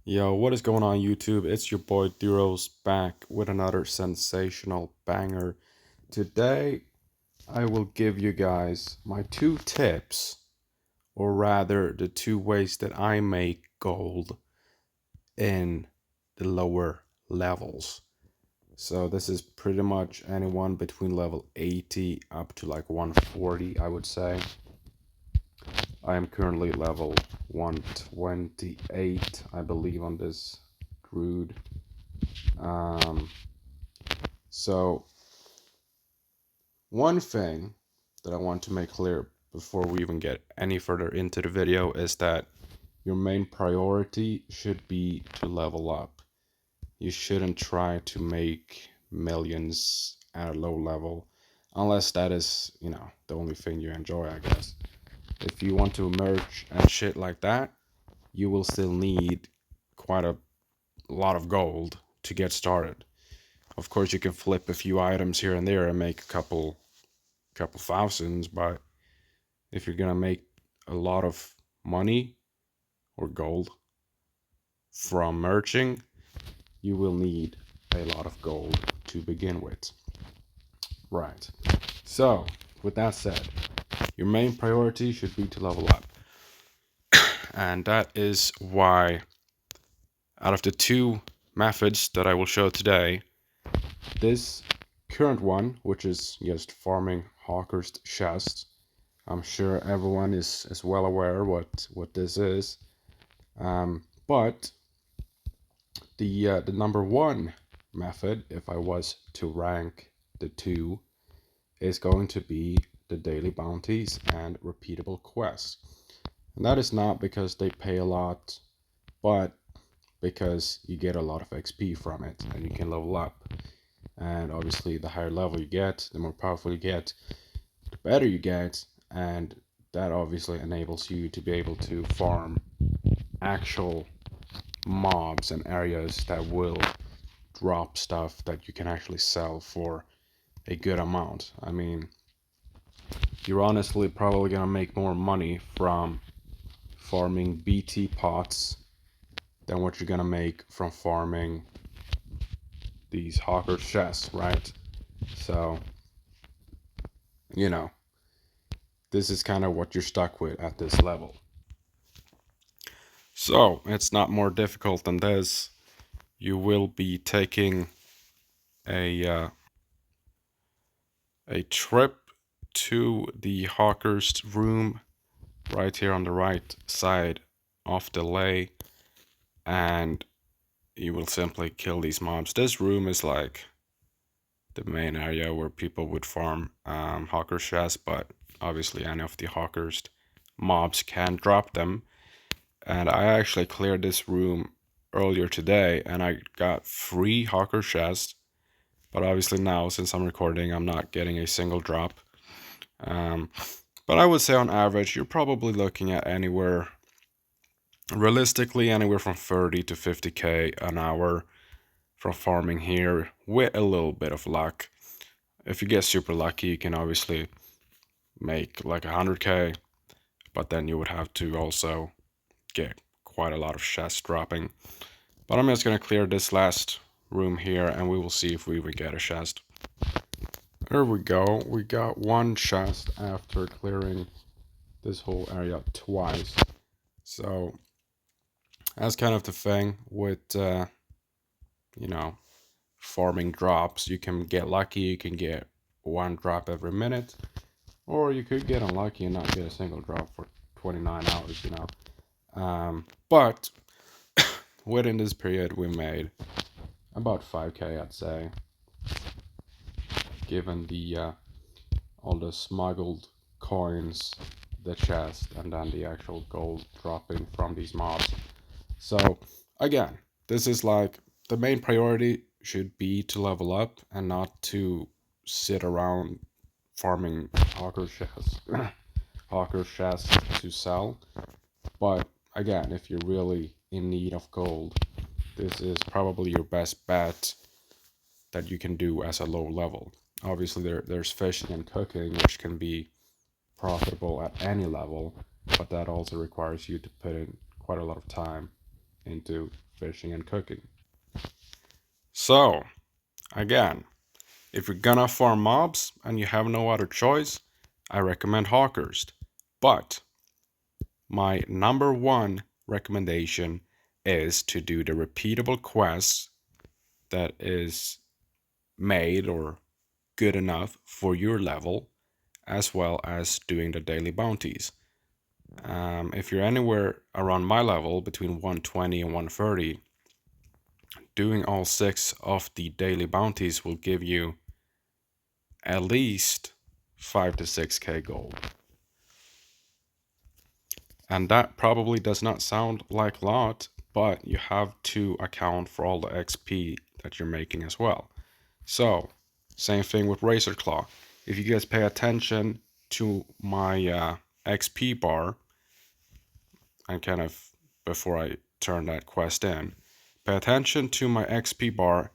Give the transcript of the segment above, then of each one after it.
Yo, what is going on YouTube? It's your boy Duros back with another sensational banger. Today, I will give you guys my two tips, or rather, the two ways that I make gold in the lower levels. So, this is pretty much anyone between level 80 up to like 140, I would say. I am currently level 128, I believe, on this druid. Um, so one thing that I want to make clear before we even get any further into the video is that your main priority should be to level up. You shouldn't try to make millions at a low level unless that is, the only thing you enjoy, I guess. If you want to merge and shit like that, you will still need quite a lot of gold to get started. Of course, you can flip a few items here and there and make a couple thousands, but if you're gonna make a lot of money or gold from merging, you will need a lot of gold to begin with. Right. So, with that said, your main priority should be to level up. And that is why, out of the two methods that I will show today, this current one, which is just farming Hawkhurst chests, I'm sure everyone is well aware what this is. But the number one method, if I was to rank the two, is going to be the daily bounties and repeatable quests. And that is not because they pay a lot, but because you get a lot of XP from it and you can level up. And obviously, the higher level you get, the more powerful you get, the better you get, and that obviously enables you to be able to farm actual mobs and areas that will drop stuff that you can actually sell for a good amount. I mean, you're honestly probably gonna make more money from farming BT pots than what you're gonna make from farming these hawker chests, right? So, you know, this is kind of what you're stuck with at this level. So, it's not more difficult than this. You will be taking a a trip to the Hawkhurst room right here on the right side of the lay, and you will simply kill these mobs. This room is like the main area where people would farm Hawker chests, but obviously any of the Hawkhurst mobs can drop them. And I actually cleared this room earlier today and I got 3 Hawker chests. But obviously now, since I'm recording, I'm not getting a single drop. Um, but I would say on average, you're probably looking at realistically, anywhere from 30 to 50k an hour from farming here with a little bit of luck. If you get super lucky, you can obviously make like 100k, but then you would have to also get quite a lot of chests dropping. But I'm just gonna clear this last room here and we will see if we even get a chest. There we go. We got one chest after clearing this whole area twice. So that's kind of the thing with you know, farming drops. You can get lucky, you can get one drop every minute, or you could get unlucky and not get a single drop for 29 hours. But within this period, we made about 5k, I'd say, given the all the smuggled coins, the chest, and then the actual gold dropping from these mobs. So again, this is like the main priority should be to level up and not to sit around farming hawker chests, hawker chests to sell. But again, if you're really in need of gold, this is probably your best bet that you can do as a low level. Obviously, there's fishing and cooking, which can be profitable at any level, but that also requires you to put in quite a lot of time into fishing and cooking. So, again, if you're gonna farm mobs and you have no other choice, I recommend Hawkhurst. But my number one recommendation is to do the repeatable quests that is made or good enough for your level, as well as doing the daily bounties. If you're anywhere around my level, between 120 and 130, doing all 6 of the daily bounties will give you at least 5 to 6k gold. And that probably does not sound like a lot, but you have to account for all the XP that you're making as well. So, same thing with Razor Claw. If you guys pay attention to my XP bar, and kind of before I turn that quest in, pay attention to my XP bar,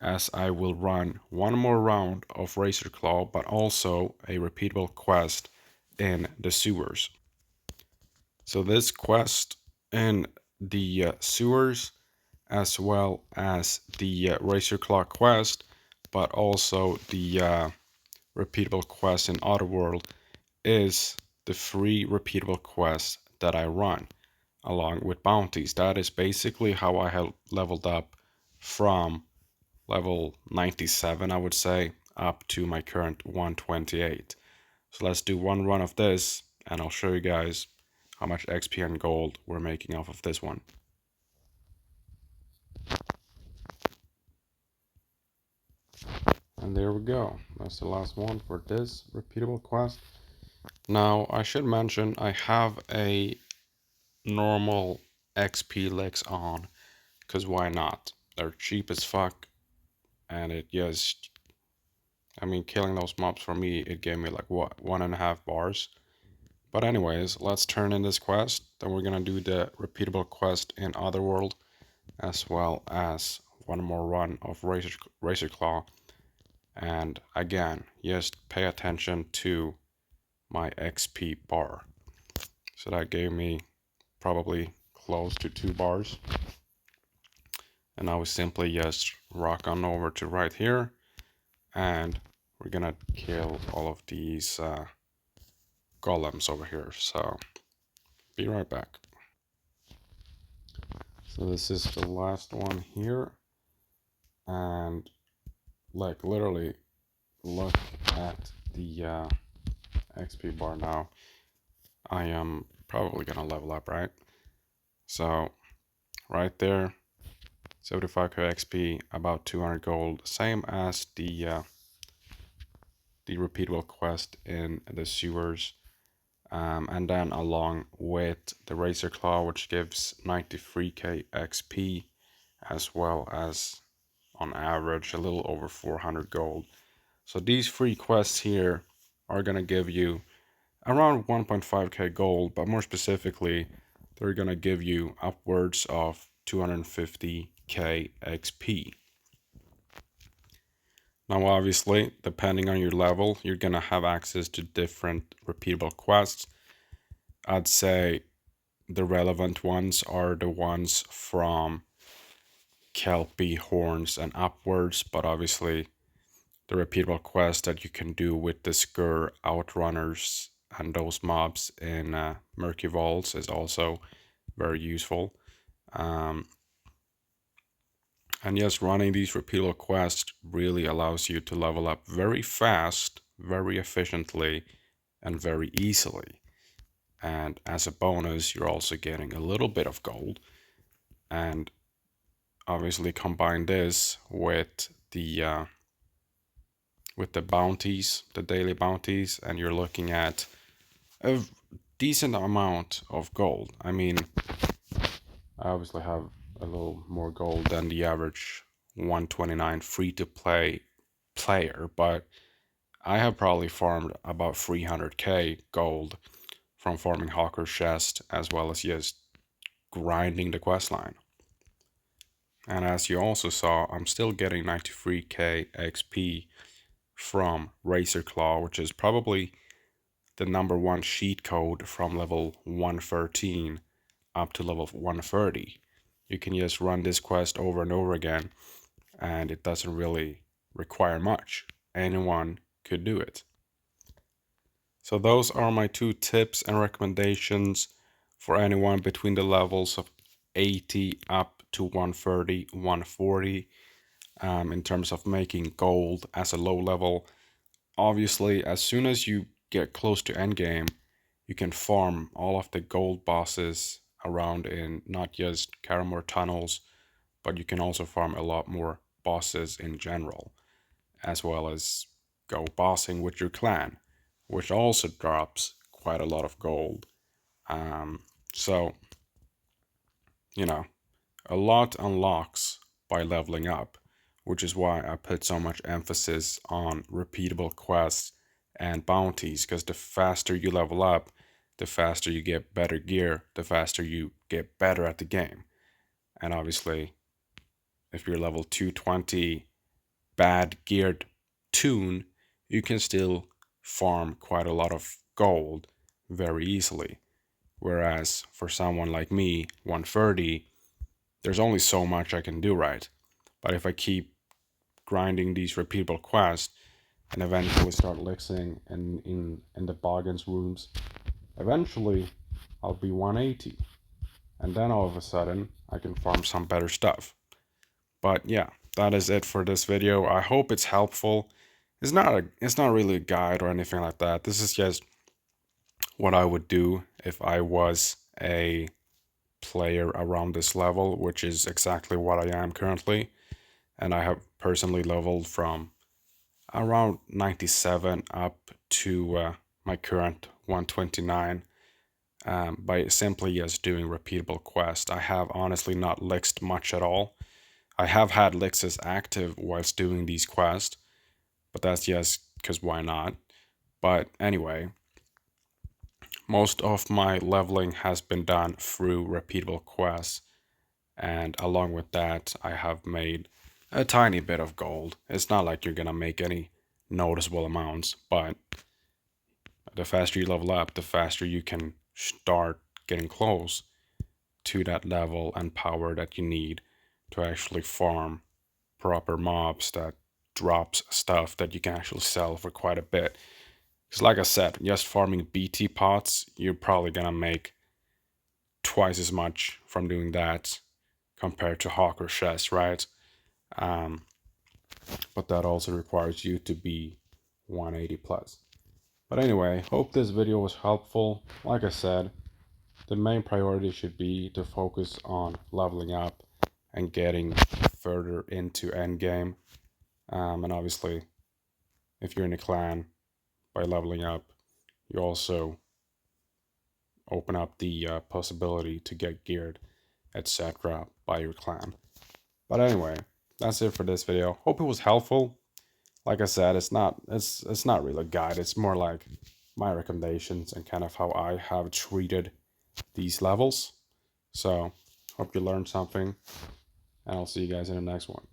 as I will run one more round of Razor Claw, but also a repeatable quest in the sewers. So this quest in the sewers, as well as the Razor Claw quest, but also the repeatable quest in Otherworld, is the free repeatable quest that I run along with bounties. That is basically how I have leveled up from level 97, I would say, up to my current 128. So let's do one run of this, and I'll show you guys how much XP and gold we're making off of this one. And there we go. That's the last one for this repeatable quest. Now, I should mention I have a normal XP licks on, because why not? They're cheap as fuck, and it just, I mean, killing those mobs for me, it gave me like what, 1.5 bars. But anyways, let's turn in this quest. Then we're gonna do the repeatable quest in Otherworld, as well as one more run of Razor Claw. And again, just pay attention to my XP bar. So that gave me probably close to 2 bars. And now we simply just rock on over to right here, and we're gonna kill all of these golems over here. So be right back. So this is the last one here, and like literally look at the XP bar now. I am probably gonna level up, right? So right there, 75k XP, about 200 gold, same as the repeatable quest in the sewers. And then along with the Razor Claw, which gives 93k XP, as well as on average a little over 400 gold. So these free quests here are gonna give you around 1.5k gold, but more specifically, they're gonna give you upwards of 250k XP. Now, obviously, depending on your level, you're gonna have access to different repeatable quests. I'd say the relevant ones are the ones from Kelpie, Horns, and upwards, but obviously the repeatable quest that you can do with the Skur, Outrunners, and those mobs in Murky Vaults is also very useful. And yes, running these repeatable quests really allows you to level up very fast, very efficiently, and very easily. And as a bonus, you're also getting a little bit of gold. And obviously combine this with the bounties, the daily bounties, and you're looking at a decent amount of gold. I mean, I obviously have a little more gold than the average 129 free-to-play player, but I have probably farmed about 300k gold from farming Hawkhurst chest, as well as just grinding the quest line. And as you also saw, I'm still getting 93k XP from Razor Claw, which is probably the number one cheat code from level 113 up to level 130. You can just run this quest over and over again, and it doesn't really require much. Anyone could do it. So those are my 2 tips and recommendations for anyone between the levels of 80 up to 130, 140, in terms of making gold as a low level. Obviously, as soon as you get close to endgame, you can farm all of the gold bosses around in not just Karamor tunnels, but you can also farm a lot more bosses in general, as well as go bossing with your clan, which also drops quite a lot of gold. So, you know, a lot unlocks by leveling up, which is why I put so much emphasis on repeatable quests and bounties, because the faster you level up, the faster you get better gear, the faster you get better at the game. And obviously, if you're level 220, bad geared toon, you can still farm quite a lot of gold very easily. Whereas for someone like me, 130, there's only so much I can do right. But if I keep grinding these repeatable quests and eventually start lixing in the bargains rooms, eventually I'll be 180. And then all of a sudden I can farm some better stuff. But yeah, that is it for this video. I hope it's helpful. It's not really a guide or anything like that. This is just what I would do if I was a player around this level, which is exactly what I am currently. And I have personally leveled from around 97 up to my current 129 by simply just doing repeatable quests. I have honestly not lixed much at all. I have had lixes active whilst doing these quests, but that's just because why not? But anyway, most of my leveling has been done through repeatable quests, and along with that, I have made a tiny bit of gold. It's not like you're gonna make any noticeable amounts, but the faster you level up, the faster you can start getting close to that level and power that you need to actually farm proper mobs that drops stuff that you can actually sell for quite a bit. Because like I said, just farming BT pots, you're probably gonna make twice as much from doing that compared to Hawkhurst chests, right? Um, but that also requires you to be 180 plus. But anyway, hope this video was helpful. Like I said, the main priority should be to focus on leveling up and getting further into endgame. And obviously, if you're in a clan, by leveling up, you also open up the possibility to get geared, etc. by your clan. But anyway, that's it for this video. Hope it was helpful. Like I said, it's not really a guide. It's more like my recommendations and kind of how I have treated these levels. So hope you learned something, and I'll see you guys in the next one.